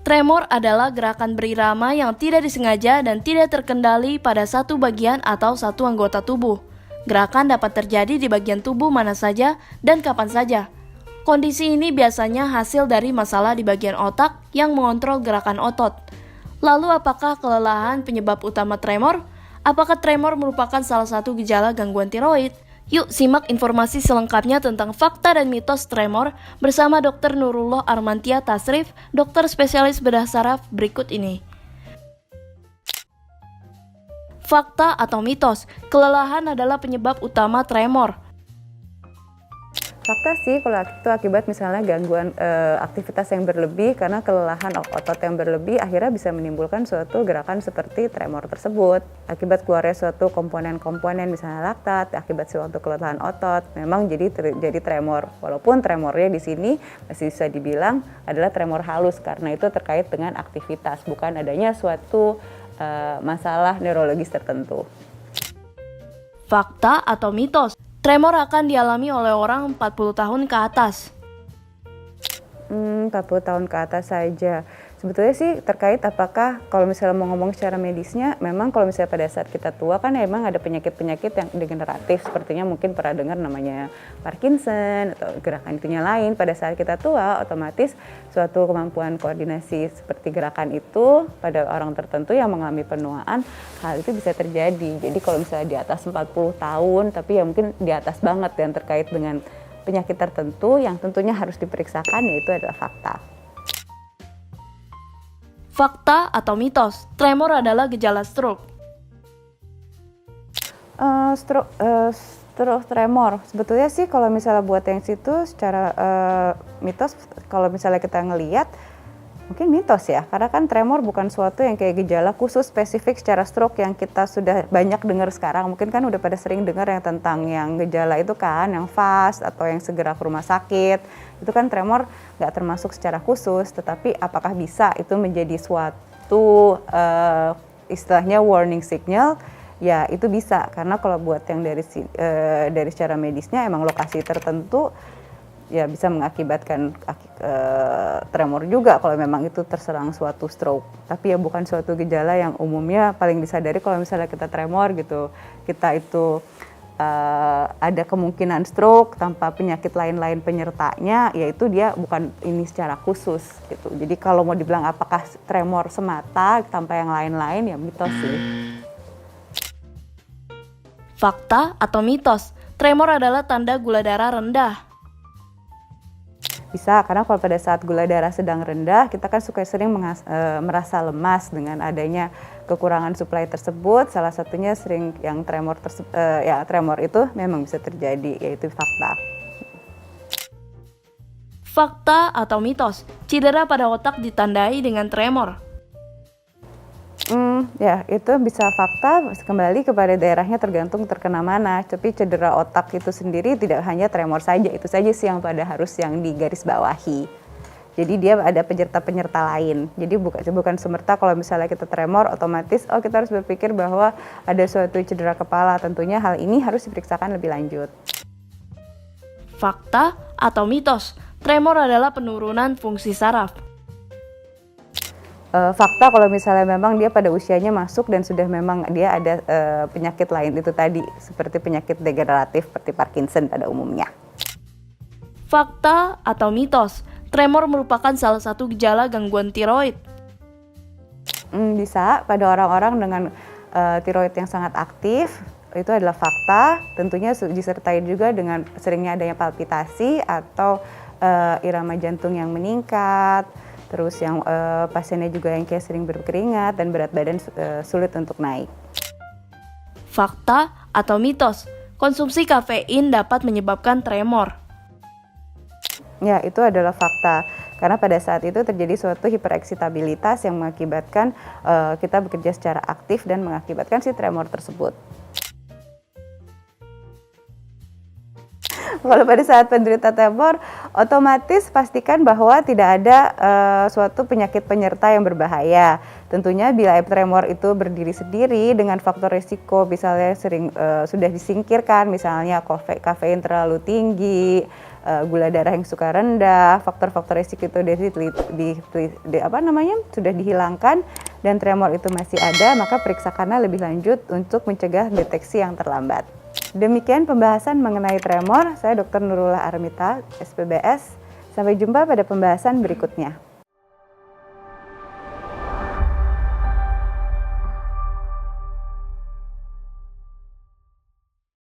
Tremor adalah gerakan berirama yang tidak disengaja dan tidak terkendali pada satu bagian atau satu anggota tubuh. Gerakan dapat terjadi di bagian tubuh mana saja dan kapan saja. Kondisi ini biasanya hasil dari masalah di bagian otak yang mengontrol gerakan otot. Lalu apakah kelelahan penyebab utama tremor? Apakah tremor merupakan salah satu gejala gangguan tiroid? Yuk simak informasi selengkapnya tentang fakta dan mitos tremor bersama Dr. Nurullah Armantia Tasrif, dokter spesialis bedah saraf berikut ini. Fakta atau mitos, kelelahan adalah penyebab utama tremor. Fakta sih kalau itu akibat misalnya gangguan aktivitas yang berlebih karena kelelahan otot yang berlebih akhirnya bisa menimbulkan suatu gerakan seperti tremor tersebut. Akibat keluarnya suatu komponen-komponen misalnya laktat, akibat suatu kelelahan otot, memang jadi tremor. Walaupun tremornya di sini masih bisa dibilang adalah tremor halus karena itu terkait dengan aktivitas, bukan adanya suatu masalah neurologis tertentu. Fakta atau mitos, tremor akan dialami oleh orang 40 tahun ke atas. 40 tahun ke atas saja. Sebetulnya sih terkait apakah kalau misalnya mau ngomong secara medisnya, memang kalau misalnya pada saat kita tua kan emang ada penyakit-penyakit yang degeneratif, sepertinya mungkin pernah dengar namanya Parkinson atau gerakan itunya lain. Pada saat kita tua otomatis suatu kemampuan koordinasi seperti gerakan itu pada orang tertentu yang mengalami penuaan, hal itu bisa terjadi. Jadi kalau misalnya di atas 40 tahun tapi ya mungkin di atas banget yang terkait dengan penyakit tertentu yang tentunya harus diperiksakan, yaitu adalah fakta. Fakta atau mitos, tremor adalah gejala stroke. Stroke tremor, sebetulnya sih kalau misalnya buat yang situ secara mitos, kalau misalnya kita ngelihat mungkin mitos ya, karena kan tremor bukan suatu yang kayak gejala khusus spesifik secara stroke yang kita sudah banyak dengar sekarang. Mungkin kan udah pada sering dengar yang tentang yang gejala itu kan, yang fast atau yang segera ke rumah sakit. Itu kan tremor nggak termasuk secara khusus, tetapi apakah bisa itu menjadi suatu istilahnya warning signal? Ya itu bisa, karena kalau buat yang dari secara medisnya emang lokasi tertentu ya bisa mengakibatkan tremor juga kalau memang itu terserang suatu stroke. Tapi ya bukan suatu gejala yang umumnya paling disadari kalau misalnya kita tremor gitu. Kita itu ada kemungkinan stroke tanpa penyakit lain-lain penyertanya, yaitu dia bukan ini secara khusus gitu. Jadi kalau mau dibilang apakah tremor semata tanpa yang lain-lain, ya mitos sih. Fakta atau mitos, tremor adalah tanda gula darah rendah. Bisa, karena kalau pada saat gula darah sedang rendah, kita kan sering merasa lemas dengan adanya kekurangan suplai tersebut. Salah satunya sering yang tremor itu memang bisa terjadi, yaitu fakta. Fakta atau mitos, cedera pada otak ditandai dengan tremor. Ya itu bisa fakta, kembali kepada daerahnya tergantung terkena mana. Tapi cedera otak itu sendiri tidak hanya tremor saja, itu saja sih yang harus yang digarisbawahi. Jadi dia ada penyerta-penyerta lain. Jadi bukan semerta kalau misalnya kita tremor otomatis kita harus berpikir bahwa ada suatu cedera kepala. Tentunya hal ini harus diperiksakan lebih lanjut. Fakta atau mitos, tremor adalah penurunan fungsi saraf. Fakta kalau misalnya memang dia pada usianya masuk dan sudah memang dia ada penyakit lain itu tadi, seperti penyakit degeneratif seperti Parkinson pada umumnya. Fakta atau mitos, tremor merupakan salah satu gejala gangguan tiroid. Bisa pada orang-orang dengan tiroid yang sangat aktif, itu adalah fakta. Tentunya disertai juga dengan seringnya adanya palpitasi atau irama jantung yang meningkat. Terus yang pasiennya juga yang kayak sering berkeringat dan berat badan sulit untuk naik. Fakta atau mitos, konsumsi kafein dapat menyebabkan tremor. Ya, itu adalah fakta. Karena pada saat itu terjadi suatu hipereksitabilitas yang mengakibatkan kita bekerja secara aktif dan mengakibatkan si tremor tersebut. Kalau pada saat penderita tremor, otomatis pastikan bahwa tidak ada suatu penyakit penyerta yang berbahaya. Tentunya bila tremor itu berdiri sendiri dengan faktor risiko misalnya sudah disingkirkan, misalnya kafein terlalu tinggi, gula darah yang suka rendah, faktor-faktor risiko itu sudah dihilangkan dan tremor itu masih ada, maka periksakanlah lebih lanjut untuk mencegah deteksi yang terlambat. Demikian pembahasan mengenai tremor. Saya Dr. Nurullah Armita, SPBS. Sampai jumpa pada pembahasan berikutnya.